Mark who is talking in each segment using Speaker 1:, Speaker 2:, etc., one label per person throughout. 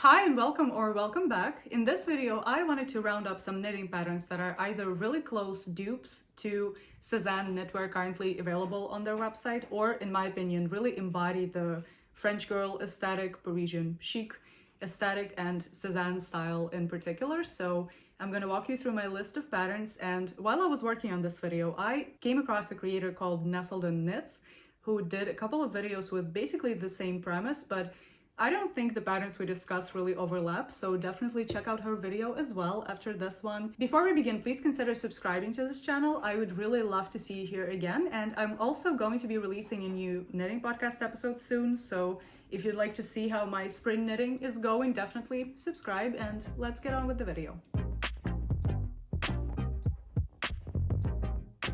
Speaker 1: Hi and welcome or welcome back. In this video, I wanted to round up some knitting patterns that are either really close dupes to Sézane knitwear currently available on their website, or in my opinion, really embody the French girl aesthetic, Parisian chic aesthetic, and Sézane style in particular. So I'm going to walk you through my list of patterns, and while I was working on this video, I came across a creator called Nestled in Knits who did a couple of videos with basically the same premise, but I don't think the patterns we discuss really overlap, so definitely check out her video as well after this one. Before we begin, please consider subscribing to this channel. I would really love to see you here again, and I'm also going to be releasing a new knitting podcast episode soon, so if you'd like to see how my spring knitting is going, definitely subscribe, and let's get on with the video.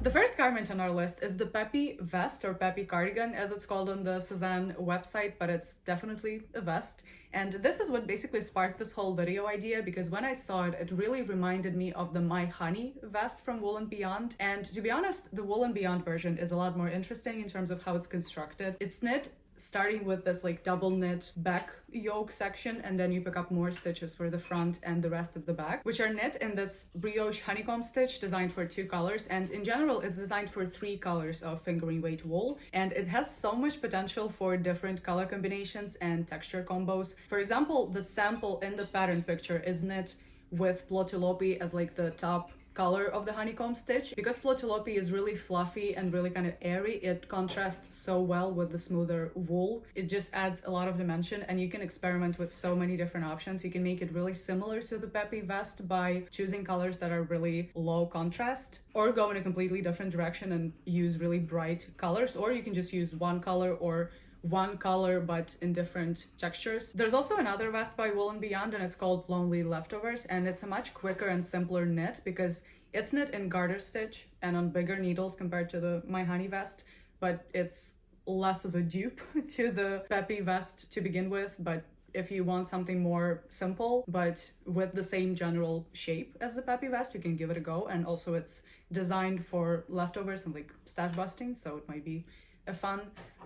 Speaker 1: The first garment on our list is the Pepy Vest, or Pepy Cardigan as it's called on the Sézane website, but it's definitely a vest. And this is what basically sparked this whole video idea, because when I saw it, it really reminded me of the My Honey vest from Wool & Beyond. And to be honest, the Wool & Beyond version is a lot more interesting in terms of how it's constructed. It's knit starting with this like double knit back yoke section, and then you pick up more stitches for the front and the rest of the back, which are knit in this brioche honeycomb stitch designed for 2 colors. And in general, it's designed for 3 colors of fingering weight wool, and it has so much potential for different color combinations and texture combos. For example, the sample in the pattern picture is knit with Plotulopi as like the top color of the honeycomb stitch. Because Plotulopi is really fluffy and really kind of airy, it contrasts so well with the smoother wool. It just adds a lot of dimension, and you can experiment with so many different options. You can make it really similar to the Pepy Vest by choosing colors that are really low contrast, or go in a completely different direction and use really bright colors, or you can just use one color or one color but in different textures. There's also another vest by Wool & Beyond, and it's called Lonely Leftovers, and it's a much quicker and simpler knit because it's knit in garter stitch and on bigger needles compared to the My Honey vest, but it's less of a dupe to the Pepy Vest to begin with. But if you want something more simple but with the same general shape as the Pepy Vest, you can give it a go. And also it's designed for leftovers and like stash busting, so it might be a fun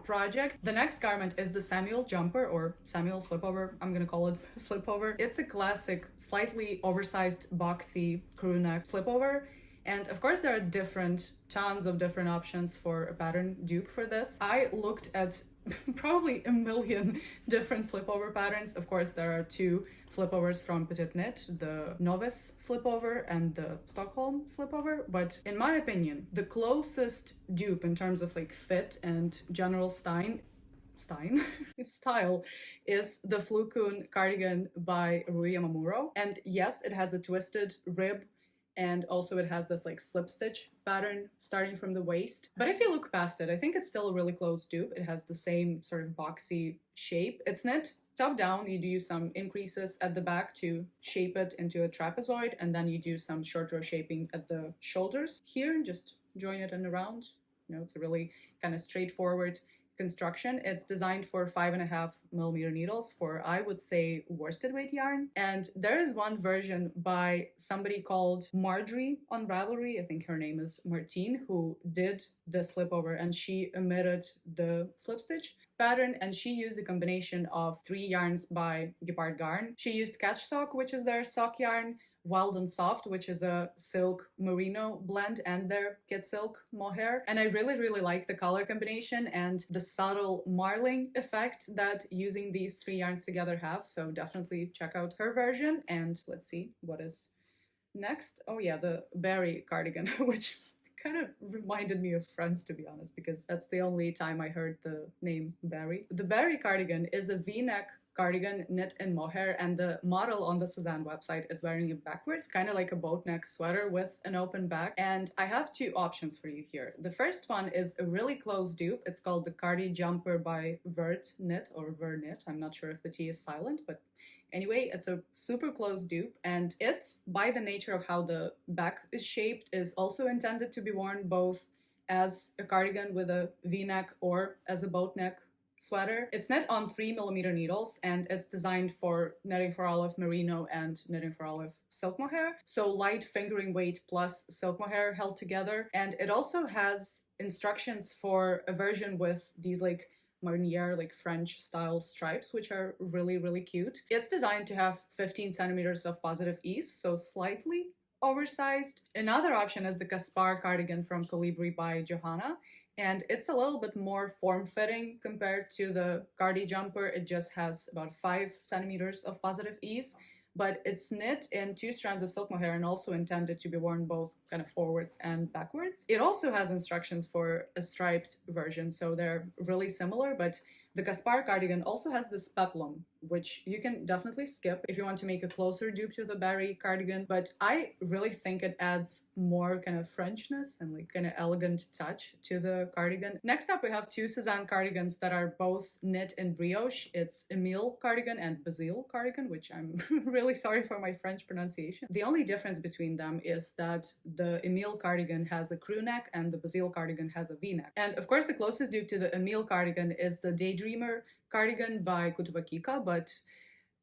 Speaker 1: project. The next garment is the Samuel jumper, or Samuel slipover. I'm gonna call it slipover. It's a classic, slightly oversized, boxy crew neck slipover. And of course, there are tons of different options for a pattern dupe for this. I looked at probably a million different slipover patterns. Of course, there are 2 slipovers from Petite Knit, the Novice slipover and the Stockholm slipover. But in my opinion, the closest dupe in terms of like fit and general style is the Anemone Cardigan by Rui Yamamuro. And yes, it has a twisted rib, and also it has this like slip stitch pattern starting from the waist. But if you look past it, I think it's still a really close dupe. It has the same sort of boxy shape. It's knit top down. You do some increases at the back to shape it into a trapezoid, and then you do some short row shaping at the shoulders here, just join it in around. You know, it's a really kind of straightforward construction. It's designed for 5.5mm needles for, I would say, worsted weight yarn. And there is one version by somebody called Marjorie on Ravelry, I think her name is Martine, who did the slipover, and she omitted the slip stitch pattern, and she used a combination of 3 yarns by Gepard Garn. She used Catch Sock, which is their sock yarn, Wild and Soft, which is a silk merino blend, and their kid silk mohair. And I really like the color combination and the subtle marling effect that using these 3 yarns together have. So definitely check out her version. And let's see what is next. Oh yeah, the Berry cardigan, which kind of reminded me of Friends, to be honest, because that's the only time I heard the name Berry. The Berry cardigan is a V-neck cardigan knit in mohair, and the model on the Sézane website is wearing it backwards, kind of like a boat neck sweater with an open back. And I have 2 options for you here. The first one is a really close dupe. It's called the Cardi Jumper by Vert Knit, or Ver Knit. I'm not sure if the T is silent, but anyway, it's a super close dupe, and it's, by the nature of how the back is shaped, is also intended to be worn both as a cardigan with a V-neck or as a boat neck sweater. It's knit on 3mm needles, and it's designed for knitting for olive merino and knitting for olive silk mohair. So light fingering weight plus silk mohair held together. And it also has instructions for a version with these like marniere, like French style stripes, which are really, really cute. It's designed to have 15 centimeters of positive ease, so slightly oversized. Another option is the Gepard cardigan from Colibri by Johanna, and it's a little bit more form-fitting compared to the Cardi jumper. It just has about 5 centimeters of positive ease, but it's knit in 2 strands of silk mohair and also intended to be worn both kind of forwards and backwards. It also has instructions for a striped version, so they're really similar, but the Gepard cardigan also has this peplum, which you can definitely skip if you want to make a closer dupe to the Barry cardigan, but I really think it adds more kind of Frenchness and like kind of elegant touch to the cardigan. Next up, we have 2 Sézane cardigans that are both knit in brioche. It's Emile cardigan and Basile cardigan, which I'm really sorry for my French pronunciation. The only difference between them is that the Emile cardigan has a crew neck and the Basile cardigan has a V-neck. And of course, the closest dupe to the Emile cardigan is the Daydreamer cardigan by Kutuvakika, but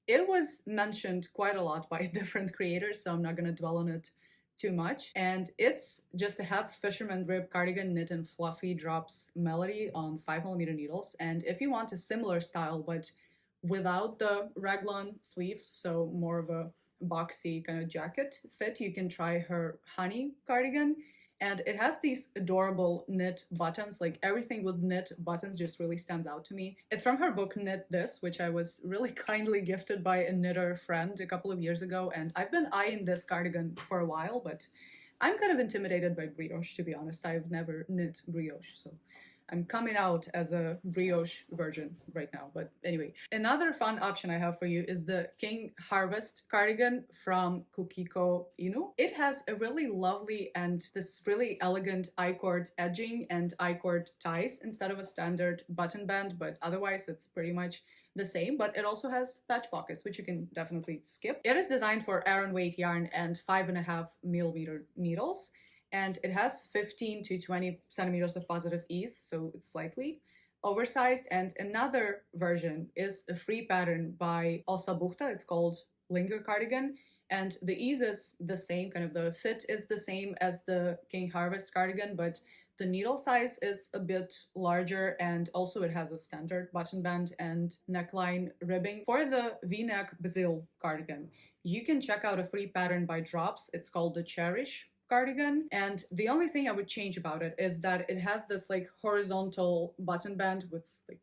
Speaker 1: it was mentioned quite a lot by different creators, so I'm not going to dwell on it too much. And it's just a half fisherman rib cardigan knit in fluffy drops melody on 5mm needles. And if you want a similar style but without the raglan sleeves, so more of a boxy kind of jacket fit, you can try her honey cardigan. And it has these adorable knit buttons, like everything with knit buttons just really stands out to me. It's from her book Knit This, which I was really kindly gifted by a knitter friend a couple of years ago. And I've been eyeing this cardigan for a while, but I'm kind of intimidated by brioche, to be honest. I've never knit brioche, so I'm coming out as a brioche virgin right now. But anyway, another fun option I have for you is the King Harvest cardigan from Kukiko Inu. It has a really lovely and this really elegant I-cord edging and I-cord ties instead of a standard button band, but otherwise it's pretty much the same, but it also has patch pockets, which you can definitely skip. It is designed for Aran weight yarn and 5.5mm needles, and it has 15 to 20 centimeters of positive ease, so it's slightly oversized. And another version is a free pattern by Osa Buchta. It's called Linger Cardigan, and the ease is the same, kind of the fit is the same as the King Harvest cardigan, but the needle size is a bit larger, and also it has a standard button band and neckline ribbing. For the V-neck Basile cardigan, you can check out a free pattern by Drops. It's called the Cherish cardigan, and the only thing I would change about it is that it has this like horizontal button band with like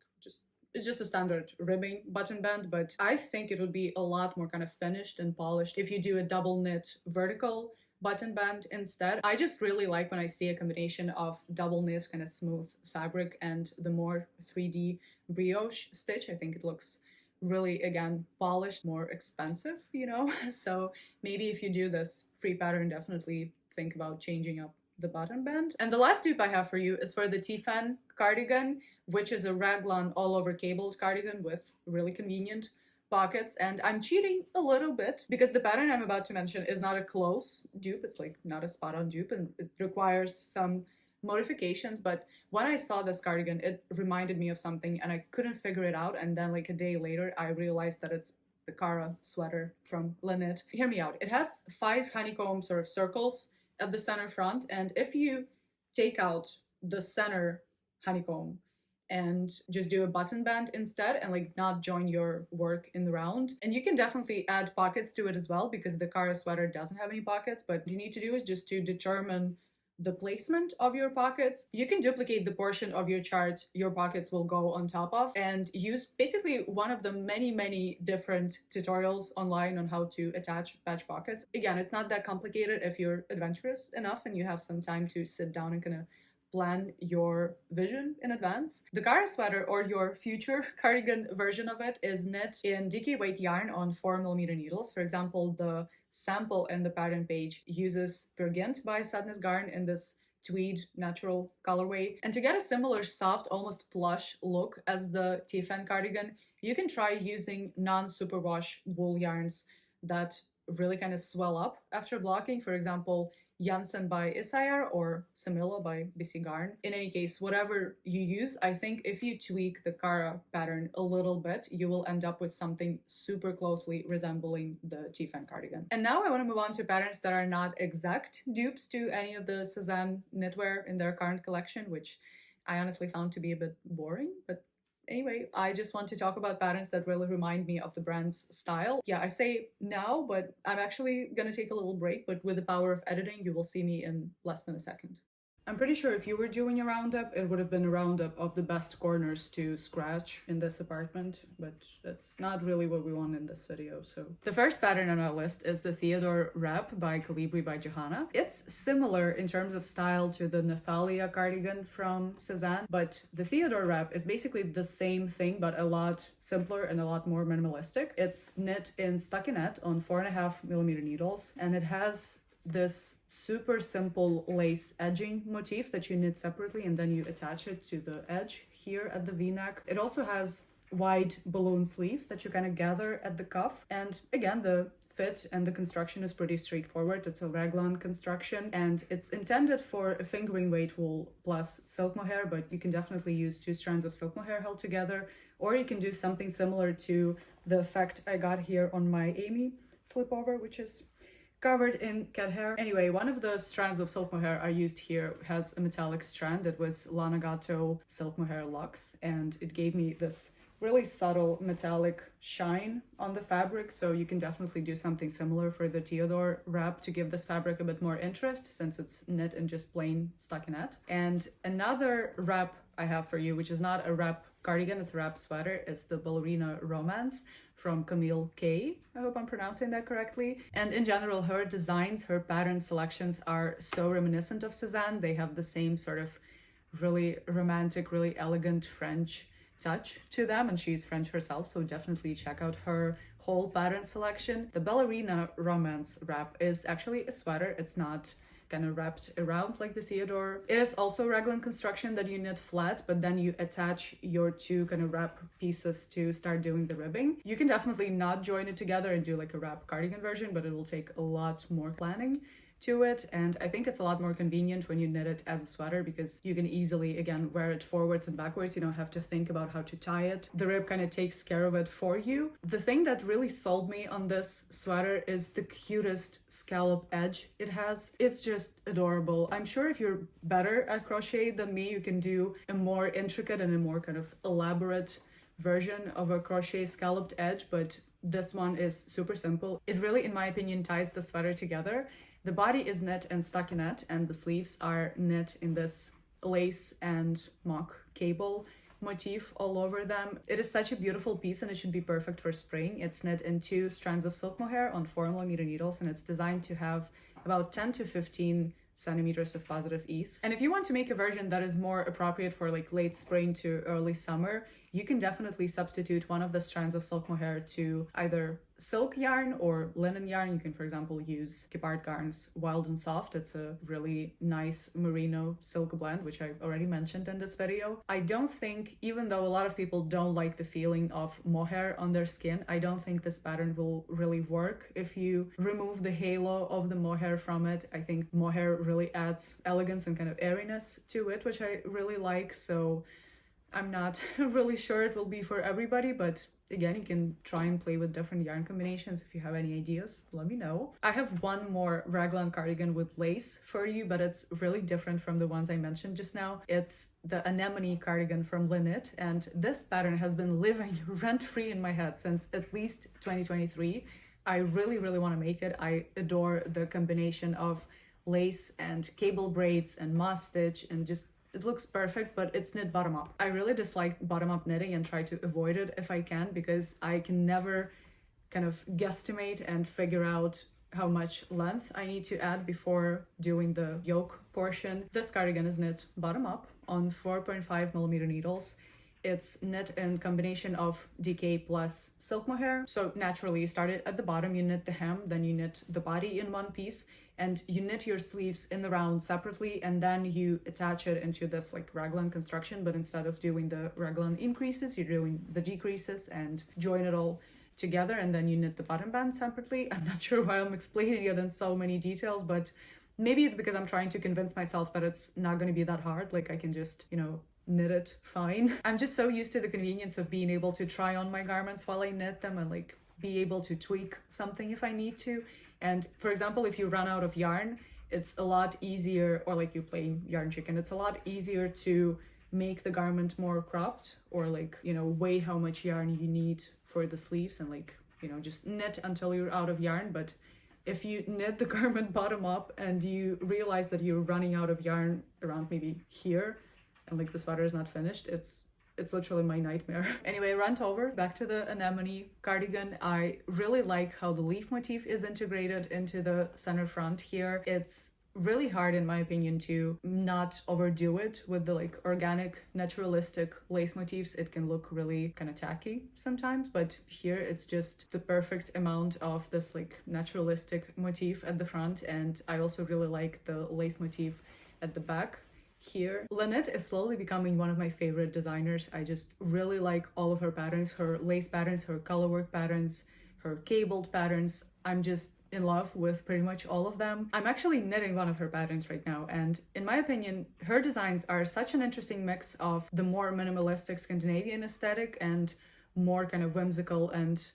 Speaker 1: it's just a standard ribbing button band, but I think it would be a lot more kind of finished and polished if you do a double knit vertical button band instead. I just really like when I see a combination of double knit kind of smooth fabric and the more 3D brioche stitch. I think it looks really, again, polished, more expensive, you know? So maybe if you do this free pattern, definitely think about changing up the button band. And the last dupe I have for you is for the Tiphaine Cardigan, which is a raglan all over cabled cardigan with really convenient pockets. And I'm cheating a little bit because the pattern I'm about to mention is not a close dupe. It's like not a spot on dupe, and it requires some modifications. But when I saw this cardigan, it reminded me of something and I couldn't figure it out. And then like a day later, I realized that it's the Cara sweater from Lynette. Hear me out. It has 5 honeycomb sort of circles at the center front, and if you take out the center honeycomb and just do a button band instead and like not join your work in the round, and you can definitely add pockets to it as well because the Cara sweater doesn't have any pockets, but what you need to do is just to determine the placement of your pockets. You can duplicate the portion of your chart your pockets will go on top of and use basically one of the many different tutorials online on how to attach patch pockets. Again, it's not that complicated if you're adventurous enough and you have some time to sit down and kind of plan your vision in advance. The Cara sweater, or your future cardigan version of it, is knit in DK weight yarn on 4mm needles. For example, the sample in the pattern page uses Pergint by Sadness Garn in this tweed natural colorway. And to get a similar soft, almost plush look as the Tiphaine cardigan, you can try using non-superwash wool yarns that really kind of swell up after blocking. For example, Jensen by Isager or Semilla by BC Garn. In any case, whatever you use, I think if you tweak the Cara pattern a little bit, you will end up with something super closely resembling the Tiphaine cardigan. And now I want to move on to patterns that are not exact dupes to any of the Sézane knitwear in their current collection, which I honestly found to be a bit boring, but anyway, I just want to talk about patterns that really remind me of the brand's style. Yeah, I say now, but I'm actually gonna take a little break, but with the power of editing, you will see me in less than a second. I'm pretty sure if you were doing a roundup, it would have been a roundup of the best corners to scratch in this apartment, but that's not really what we want in this video. So the first pattern on our list is the Theodore Wrap by Colibri by Johanna. It's similar in terms of style to the Nathalia cardigan from Sézane, but the Theodore Wrap is basically the same thing, but a lot simpler and a lot more minimalistic. It's knit in stockinette on 4.5mm needles, and it has this super simple lace edging motif that you knit separately and then you attach it to the edge here at the v-neck. It also has wide balloon sleeves that you kind of gather at the cuff, and again the fit and the construction is pretty straightforward. It's a raglan construction and it's intended for a fingering weight wool plus silk mohair, but you can definitely use 2 strands of silk mohair held together, or you can do something similar to the effect I got here on my Amy slipover, which is covered in cat hair. Anyway, one of the strands of silk mohair I used here has a metallic strand that was Lana Gatto silk mohair luxe, and it gave me this really subtle metallic shine on the fabric, so you can definitely do something similar for the Theodore Wrap to give this fabric a bit more interest since it's knit in just plain stockinette. And another wrap I have for you, which is not a wrap cardigan, it's a wrap sweater, it's the Ballerina Romance from Camille K. I hope I'm pronouncing that correctly. And in general, her designs, her pattern selections are so reminiscent of Sézane. They have the same sort of really romantic, really elegant French touch to them, and she's French herself, so definitely check out her whole pattern selection. The Ballerina Romance wrap is actually a sweater. It's not kind of wrapped around like the Theodore. It is also raglan construction that you knit flat, but then you attach your 2 kind of wrap pieces to start doing the ribbing. You can definitely not join it together and do like a wrap cardigan version, but it will take a lot more planning to it, and I think it's a lot more convenient when you knit it as a sweater because you can easily, again, wear it forwards and backwards. You don't have to think about how to tie it. The rib kind of takes care of it for you. The thing that really sold me on this sweater is the cutest scallop edge it has. It's just adorable. I'm sure if you're better at crochet than me, you can do a more intricate and a more kind of elaborate version of a crochet scalloped edge, but this one is super simple. It really, in my opinion, ties the sweater together. The body is knit in stockinette and the sleeves are knit in this lace and mock cable motif all over them. It is such a beautiful piece and it should be perfect for spring. It's knit in 2 strands of silk mohair on 4mm needles, and it's designed to have about 10 to 15 centimeters of positive ease. And if you want to make a version that is more appropriate for like late spring to early summer, you can definitely substitute one of the strands of silk mohair to either silk yarn or linen yarn. You can, for example, use Gepard Garn's Wild and Soft. It's a really nice merino silk blend, which I already mentioned in this video. I don't think, even though a lot of people don't like the feeling of mohair on their skin, I don't think this pattern will really work if you remove the halo of the mohair from it. I think mohair really adds elegance and kind of airiness to it, which I really like. So I'm not really sure it will be for everybody, but again, you can try and play with different yarn combinations. If you have any ideas, let me know. I have one more raglan cardigan with lace for you, but it's really different from the ones I mentioned just now. It's the Anemone cardigan from Linnet, and this pattern has been living rent-free in my head since at least 2023. I really, really want to make it. I adore the combination of lace and cable braids and moss stitch, and just it looks perfect, but it's knit bottom up. I really dislike bottom up knitting and try to avoid it if I can, because I can never kind of guesstimate and figure out how much length I need to add before doing the yoke portion. This cardigan is knit bottom up on 4.5mm needles. It's knit in combination of DK plus silk mohair. So naturally you start it at the bottom, you knit the hem, then you knit the body in one piece, and you knit your sleeves in the round separately, and then you attach it into this like raglan construction, but instead of doing the raglan increases, you're doing the decreases and join it all together, and then you knit the bottom band separately. I'm not sure why I'm explaining it in so many details, but maybe it's because I'm trying to convince myself that it's not going to be that hard. Like I can just, you know, knit it fine. I'm just so used to the convenience of being able to try on my garments while I knit them and like be able to tweak something if I need to. And for example, if you run out of yarn, it's a lot easier, or like you play yarn chicken, it's a lot easier to make the garment more cropped, or like, you know, weigh how much yarn you need for the sleeves and like, you know, just knit until you're out of yarn. But if you knit the garment bottom up and you realize that you're running out of yarn around maybe here and like the sweater is not finished, it's literally my nightmare. Anyway, rant over. Back to the Anemone cardigan. I really like how the leaf motif is integrated into the center front here. It's really hard, in my opinion, to not overdo it with the like organic, naturalistic lace motifs. It can look really kind of tacky sometimes, but here it's just the perfect amount of this like naturalistic motif at the front. And I also really like the lace motif at the back here. Lynette is slowly becoming one of my favorite designers. I just really like all of her patterns, her lace patterns, her colorwork patterns, her cabled patterns. I'm just in love with pretty much all of them. I'm actually knitting one of her patterns right now, and in my opinion, her designs are such an interesting mix of the more minimalistic Scandinavian aesthetic and more kind of whimsical and,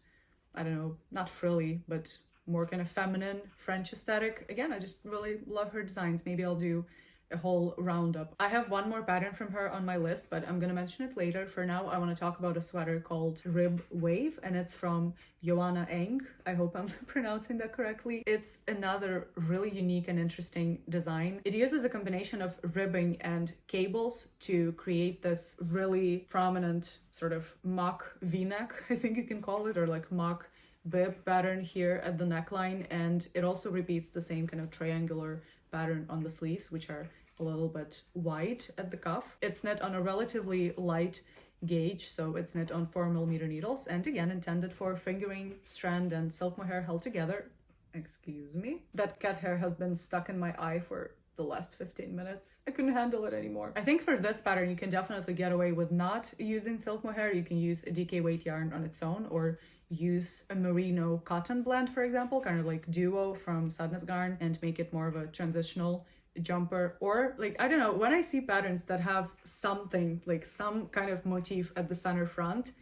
Speaker 1: I don't know, not frilly, but more kind of feminine French aesthetic. Again, I just really love her designs. Maybe I'll do a whole roundup. I have one more pattern from her on my list, but I'm gonna mention it later. For now, I want to talk about a sweater called Rib Wave, and it's from Joanna Eng. I hope I'm pronouncing that correctly. It's another really unique and interesting design. It uses a combination of ribbing and cables to create this really prominent sort of mock v-neck, I think you can call it, or like mock bib pattern here at the neckline, and it also repeats the same kind of triangular pattern on the sleeves, which are a little bit wide at the cuff. It's knit on a relatively light gauge, so it's knit on 4mm needles, and again intended for fingering, strand, and silk mohair held together. Excuse me. That cat hair has been stuck in my eye for the last 15 minutes. I couldn't handle it anymore. I think for this pattern you can definitely get away with not using silk mohair. You can use a DK weight yarn on its own, or use a merino cotton blend, for example, kind of like duo from Sadness Garn, and make it more of a transitional jumper. Or like, I don't know, when I see patterns that have something like some kind of motif at the center front,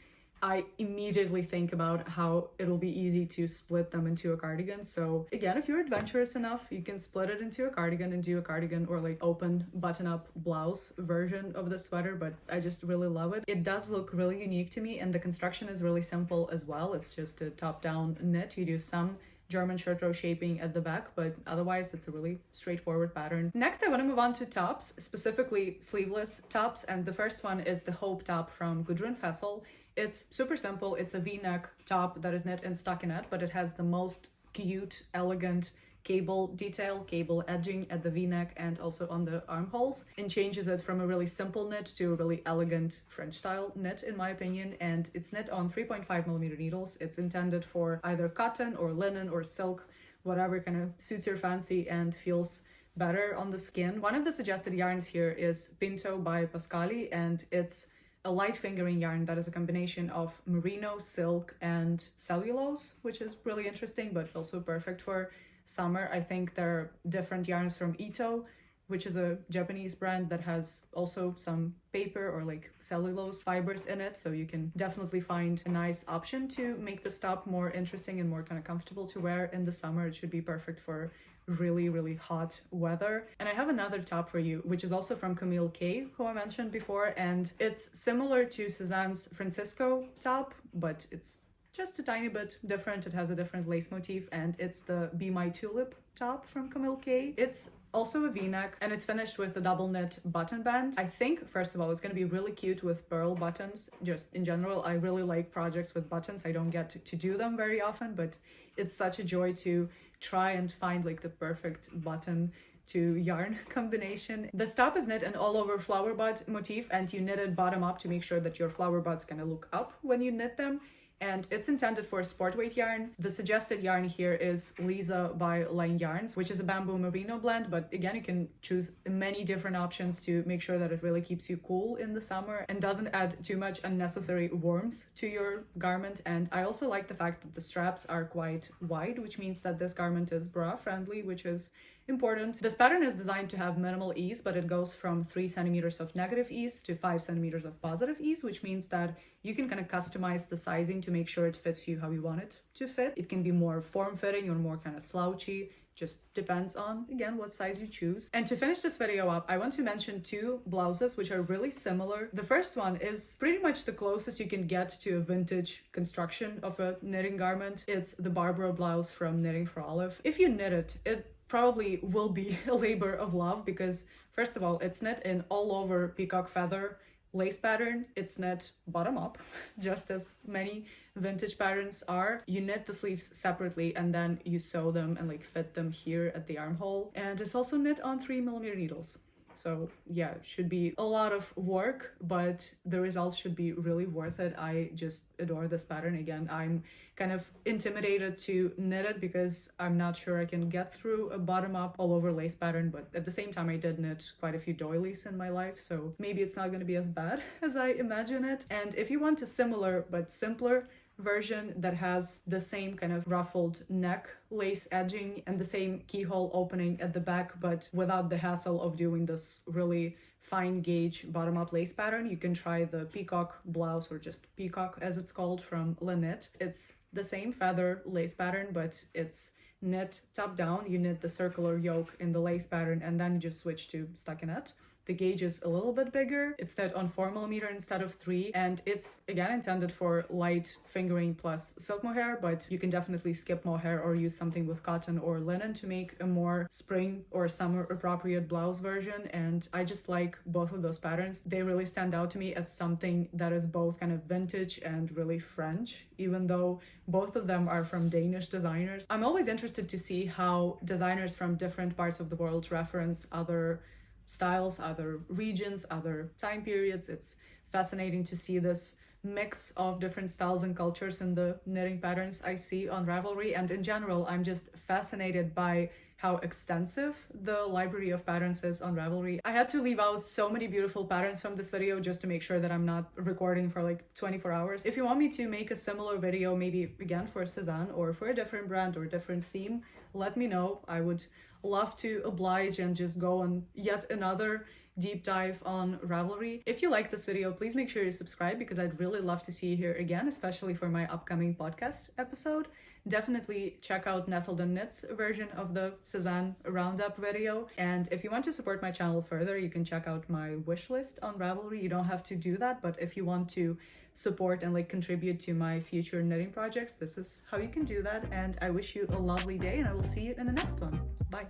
Speaker 1: I immediately think about how it'll be easy to split them into a cardigan. So again, if you're adventurous enough, you can split it into a cardigan and do a cardigan or like open button-up blouse version of the sweater, but I just really love it. It does look really unique to me, and the construction is really simple as well. It's just a top-down knit. You do some German shirt row shaping at the back, but otherwise it's a really straightforward pattern. Next, I want to move on to tops, specifically sleeveless tops, and the first one is the Hope top from Gudrun Fessel. It's super simple. It's a v-neck top that is knit in stockinette, but it has the most cute, elegant cable detail, cable edging at the v-neck and also on the armholes, and changes it from a really simple knit to a really elegant French style knit, in my opinion. And it's knit on 3.5mm needles. It's intended for either cotton or linen or silk, whatever kind of suits your fancy and feels better on the skin. One of the suggested yarns here is Pinto by Pascuali, and it's a light fingering yarn that is a combination of merino, silk, and cellulose, which is really interesting, but also perfect for summer. I think there are different yarns from Ito, which is a Japanese brand that has also some paper or like cellulose fibers in it, so you can definitely find a nice option to make this top more interesting and more kind of comfortable to wear in the summer. It should be perfect for really hot weather. And I have another top for you, which is also from Camille K, who I mentioned before, and it's similar to Sézane's Francisco top, but it's just a tiny bit different. It has a different lace motif, and it's the Be My Tulip top from Camille K. It's also a v-neck, and it's finished with a double knit button band. I think, first of all, it's going to be really cute with pearl buttons. Just in general, I really like projects with buttons. I don't get to do them very often, but it's such a joy to try and find like the perfect button to yarn combination. The top is knit an all over flower bud motif, and you knit it bottom up to make sure that your flower buds kind of look up when you knit them. And it's intended for sport weight yarn. The suggested yarn here is Liza by Line Yarns, which is a bamboo merino blend, but again, you can choose many different options to make sure that it really keeps you cool in the summer and doesn't add too much unnecessary warmth to your garment. And I also like the fact that the straps are quite wide, which means that this garment is bra friendly, which is important. This pattern is designed to have minimal ease, but it goes from 3 centimeters of negative ease to 5 centimeters of positive ease, which means that you can kind of customize the sizing to make sure it fits you how you want it to fit. It can be more form-fitting or more kind of slouchy. just depends on, again, what size you choose. And to finish this video up, I want to mention two blouses which are really similar. The first one is pretty much the closest you can get to a vintage construction of a knitting garment. It's the Barbroe blouse from Knitting for Olive. If you knit it, it probably will be a labor of love because, first of all, it's knit in all over peacock feather lace pattern. It's knit bottom up, just as many vintage patterns are. You knit the sleeves separately and then you sew them and like fit them here at the armhole. And it's also knit on 3mm needles. So yeah, it should be a lot of work, but the results should be really worth it. I just adore this pattern. Again, I'm kind of intimidated to knit it because I'm not sure I can get through a bottom up all over lace pattern, but at the same time I did knit quite a few doilies in my life, so maybe it's not going to be as bad as I imagine it. And if you want a similar but simpler version that has the same kind of ruffled neck lace edging and the same keyhole opening at the back, but without the hassle of doing this really fine gauge bottom up lace pattern, you can try the peacock blouse, or just peacock as it's called, from Knit. It's the same feather lace pattern, but it's knit top down. You knit the circular yoke in the lace pattern and then you just switch to stockinette. The gauge is a little bit bigger. It's knit on 4mm instead of 3, and it's again intended for light fingering plus silk mohair, but you can definitely skip mohair or use something with cotton or linen to make a more spring or summer appropriate blouse version. And I just like both of those patterns. They really stand out to me as something that is both kind of vintage and really French, even though both of them are from Danish designers. I'm always interested to see how designers from different parts of the world reference other styles, other regions, other time periods. It's fascinating to see this mix of different styles and cultures in the knitting patterns I see on Ravelry. And in general, I'm just fascinated by how extensive the library of patterns is on Ravelry. I had to leave out so many beautiful patterns from this video just to make sure that I'm not recording for like 24 hours. If you want me to make a similar video, maybe again for Sézane or for a different brand or different theme, let me know. I would love to oblige and just go on yet another deep dive on Ravelry. If you like this video, please make sure you subscribe because I'd really love to see you here again, especially for my upcoming podcast episode. Definitely check out Nestled and Knits version of the Sézane roundup video. And if you want to support my channel further, you can check out my wish list on Ravelry. You don't have to do that, but if you want to support and like contribute to my future knitting projects, this is how you can do that. And I wish you a lovely day and I will see you in the next one. Bye.